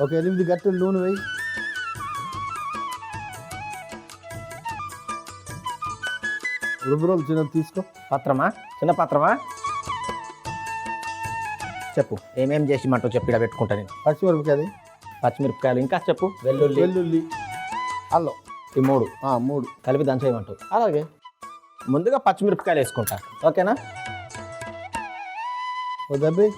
ఒక 8 గట్టెలు నూనె వేయి. రుబ్బురోలు చిన్నది తీసుకో. పాత్రమా? చిన్న పాత్రమా? చెప్పు ఏమేం చేసి మంటో చెప్పి ఇలా పెట్టుకుంటా నేను. పచ్చిమిరపకాయలు, పచ్చిమిరపకాయలు, ఇంకా చెప్పు. వెల్లుల్లి, అల్లం, ఈ 3 3 కలిపి దంచేయమంటావు. అలాగే ముందుగా పచ్చిమిరపకాయలు వేసుకుంటా, ఓకేనా? ఓ దెబ్బి.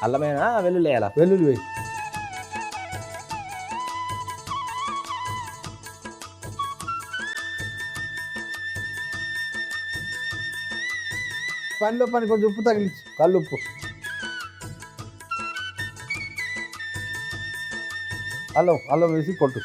అల్లమేనా వెల్లుల్లి వేయాలా? వెల్లుల్లి వేయి. పనిలో పని కొంచెం ఉప్పు తగిలించు, కల్లుప్పు. అల్లం వేసి కొట్టు.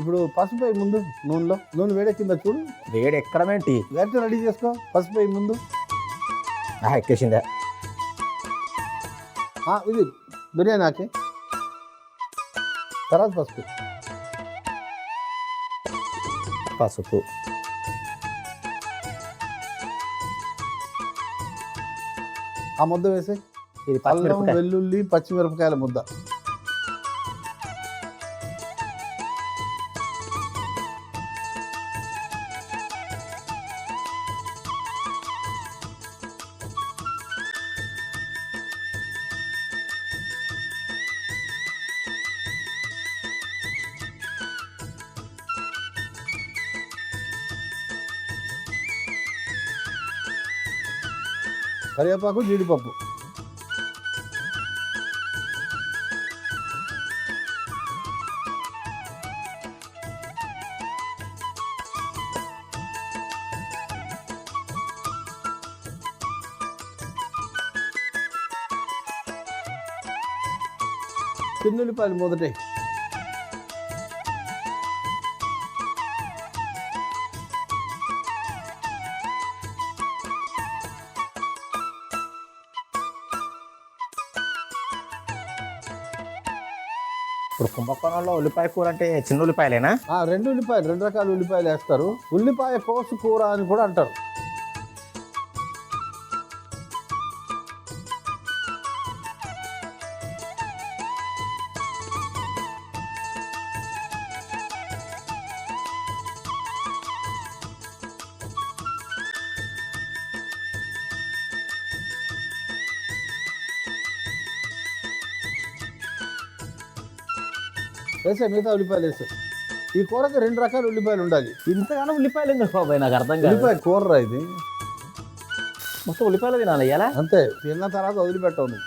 ఇప్పుడు పసుపు వేయి ముందు నూనెలో. నూనె వేడెక్కిందా చూడు. వేడి ఎక్కడమేంటి? గరిటె రెడీ చేసుకో. పసుపు వేయి ముందు. ఎక్కేసిందా? ఇది బిర్యానీ ఆకే. తర్వాత పసుపు. పసుపు, ఆ ముద్ద వేసి. ఇది అల్లం, పచ్చిమిరపకాయ. వెల్లుల్లి, పచ్చిమిరపకాయల ముద్ద. కరివేపాకు, జీడిపప్పు. చిన్నుల్లిపాయలు మొదటే. ఇప్పుడు కుంభకోణంలో ఉల్లిపాయ కూర అంటే చిన్న ఉల్లిపాయలేనా? 2 ఉల్లిపాయలు, 2 రకాల ఉల్లిపాయలు వేస్తారు. ఉల్లిపాయ కోసు కూర అని కూడా అంటారు. వేసే మిగతా ఉల్లిపాయలు వేసే. ఈ కూరకి 2 రకాల ఉల్లిపాయలు ఉండాలి. ఇంతగానో ఉల్లిపాయలు ఎందుకు బాబాయ్? నాకు అర్థం కాదు. ఉల్లిపాయ కూర ఇది. మొత్తం ఉల్లిపాయలు తినాలి ఎలా? అంతే, తిన్న తర్వాత వదిలిపెట్టవు నువ్వు.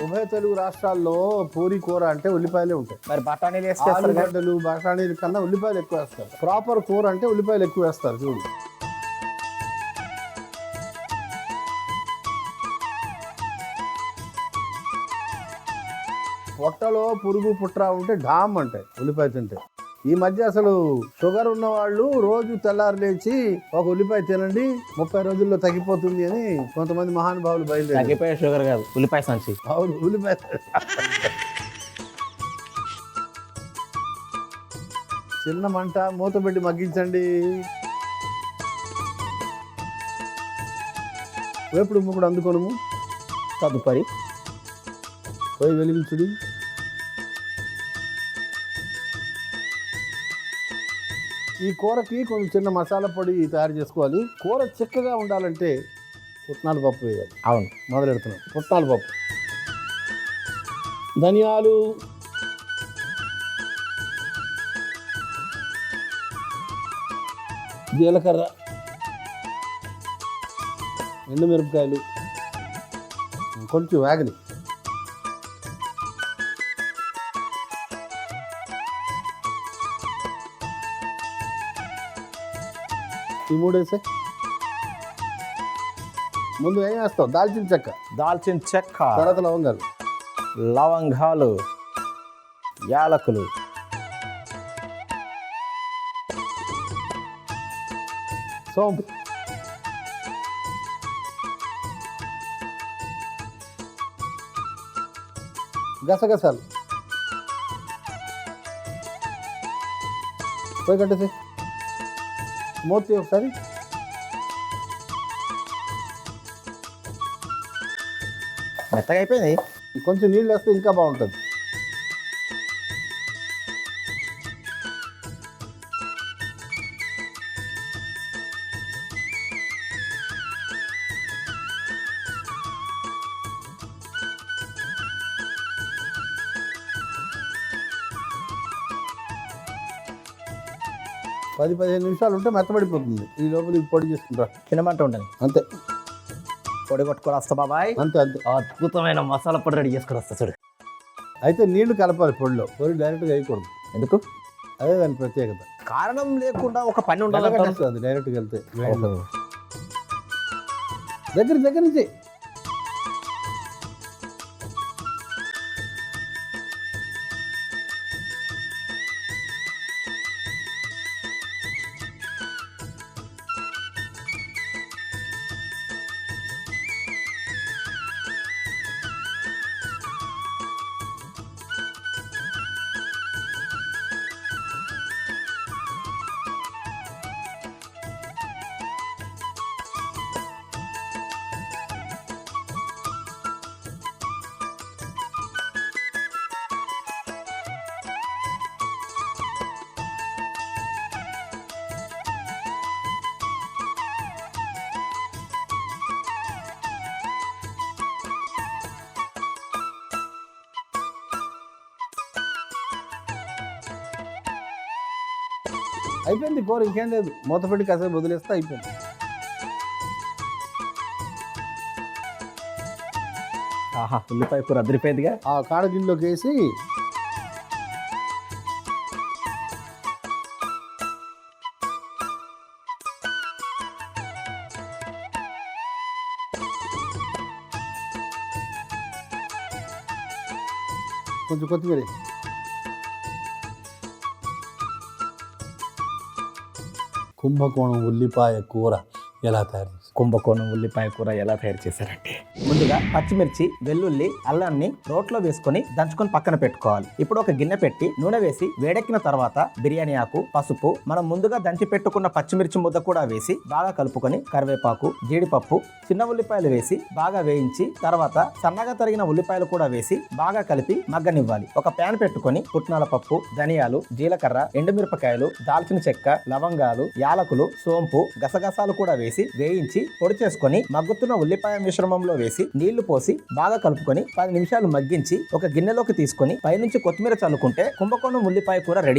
ఉభయ తెలుగు రాష్ట్రాల్లో పూరి కూర అంటే ఉల్లిపాయలే ఉంటాయి. మరి బఠానీలు వేస్తారు. ఆలుగడ్డలు, బఠానీల కన్నా ఉల్లిపాయలు ఎక్కువ వేస్తారు. ప్రాపర్ కూర అంటే ఉల్లిపాయలు ఎక్కువ వేస్తారు చూడు. పొట్టలో పురుగు పుట్రా ఉంటే ఢామ్ అంటాయి ఉల్లిపాయ తింటే. ఈ మధ్య అసలు షుగర్ ఉన్న వాళ్ళు రోజు తెల్లారు లేచి ఒక ఉల్లిపాయ తినండి 30 రోజుల్లో తగ్గిపోతుంది అని కొంతమంది మహానుభావులు బయలుదేరారు. తగ్గిపోయే షుగర్ కాదు, ఉల్లిపాయ సంచి. అవును, ఉల్లిపాయ. చిన్న మంట, మూత పెట్టి మగ్గించండి. వేపుడు ముగ్గుడు అందుకోను. తదుపరి పోయి వెలిగించుడి. ఈ కూరకి కొంచెం చిన్న మసాలా పొడి తయారు చేసుకోవాలి. కూర చిక్కగా ఉండాలంటే పుట్నాల పప్పు వేయాలి. అవును, మొదలెడుతున్నాం. పుట్నాల పప్పు, ధనియాలు, జీలకర్ర, ఎండుమిరపకాయలు, కొంచెం వేగని. ఈ 3 వేసే. ముందు ఏం వేస్తావు? దాల్చిన చెక్క, దాల్చిన చెక్క, తర్వాత లవంగాలు, లవంగాలు, యాలకులు, సోంపు, గసగసాలు పోయి కట్టేసి మూర్తి ఒకసారి. మెత్తగా అయిపోయింది. కొంచెం నీళ్ళు వేస్తే ఇంకా బాగుంటుంది. పది 15 నిమిషాలు ఉంటే మెత్తబడిపోతుంది. ఈ లోపల ఇది పొడి చేసుకుంటా తినమంటూ ఉండని అంతే. పొడి కొట్టుకొని వస్తా బాబాయ్. అంతే అంతే. అద్భుతమైన మసాలా పొడి రెడీ చేసుకొని వస్తా చూడు. అయితే నీళ్లు కలపాలి పొడిలో, పొడి డైరెక్ట్గా వేయకూడదు. ఎందుకు? అదే దాని ప్రత్యేకత. కారణం లేకుండా ఒక పని ఉండాలి. అది డైరెక్ట్గా వెళ్తే దగ్గర నుంచి అయిపోయింది కూర, ఇంకేం లేదు. మూత పెట్టి కాసేపు వదిలేస్తే అయిపోయింది. ఆహా, ఉల్లిపాయ కూర అదిరిపోయిందిగా. ఆ కాడ గిన్నెలోకి వేసి కొంచెం కొత్తిమీర, కుంభకోణం ఉల్లిపాయ కూర ఎలా తయారు చేస్తారు? కుంభకోణం ఉల్లిపాయ కూర ఎలా తయారు చేశారంటే, ముందుగా పచ్చిమిర్చి, వెల్లుల్లి, అల్లాన్ని రోట్లో వేసుకొని దంచుకొని పక్కన పెట్టుకోవాలి. ఇప్పుడు ఒక గిన్నె పెట్టి నూనె వేసి వేడెక్కిన తర్వాత బిర్యానీ ఆకు, పసుపు, మనం ముందుగా దంచి పెట్టుకున్న పచ్చిమిర్చి ముద్ద కూడా వేసి బాగా కలుపుకొని కరివేపాకు, జీడిపప్పు, చిన్న ఉల్లిపాయలు వేసి బాగా వేయించి తర్వాత సన్నగా తరిగిన ఉల్లిపాయలు కూడా వేసి బాగా కలిపి మగ్గనివ్వాలి. ఒక ప్యాన్ పెట్టుకొని పుట్నాల పప్పు, ధనియాలు, జీలకర్ర, ఎండుమిరపకాయలు, దాల్చిన చెక్క, లవంగాలు, యాలకులు, సోంపు, గసగసాలు కూడా వేసి వేయించి పొడి చేసుకొని మగ్గుతున్న ఉల్లిపాయ మిశ్రమంలో వేసి నీళ్లు పోసి బాగా కలుపుకొని 10 నిమిషాలు మగ్గించి ఒక గిన్నెలోకి తీసుకొని పైనుంచి కొత్తిమీర చల్లుకుంటే కుంభకోణం ఉల్లిపాయ కూర రెడీ.